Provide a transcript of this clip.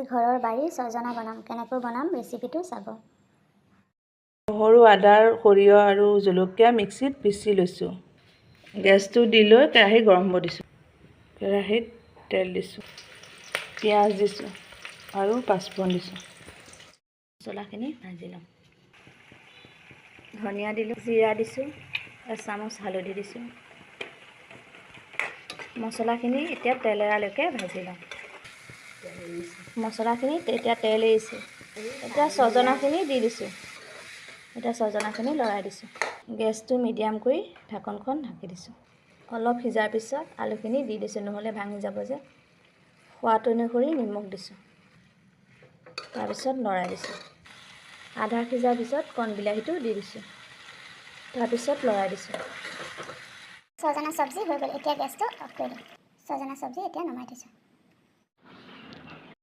ঘৰৰ বাৰী ছজনা বনাম কেনেকৈ বনাম ৰেচিপিটো চাব। নহৰু আদাৰ সৰিয়হ আৰু জলকীয়া মিক্সিত পিচি লৈছোঁ। গেছটো দি লৈ কেৰাহী গৰম হ'ব দিছোঁ। কেৰাহীত তেল দিছোঁ, পিঁয়াজ দিছোঁ আৰু পাঁচফোৰণ দিছোঁ। মছলাখিনি ভাজি ল'ম। ধনিয়া দিলোঁ, জিৰা দিছোঁ, এচামুচ হালধি দিছোঁ। মছলাখিনি এতিয়া তেল এৰালৈকে ভাজি ল'ম। মছলাখিনি এতিয়া তেল এৰিছে। এতিয়া ছজনাখিনি দি দিছোঁ। এতিয়া ছজনাখিনি লৰাই দিছোঁ। গেছটো মিডিয়াম কৰি ঢাকনখন ঢাকি দিছোঁ। অলপ সিজাৰ পিছত আলুখিনি দি দিছোঁ, নহ'লে ভাঙি যাব যে। সোৱাদ অনুসৰি নিমখ দিছোঁ। তাৰপিছত লৰাই দিছোঁ। আধা সিজাৰ পিছত কণ বিলাহীটো দি দিছোঁ। তাৰপিছত লৰাই দিছোঁ। ছজনা চব্জি হৈ গ'ল। এতিয়া গেছটো অফ কৰি দিম। ছজনা চব্জি এতিয়া নমাই থৈছোঁ।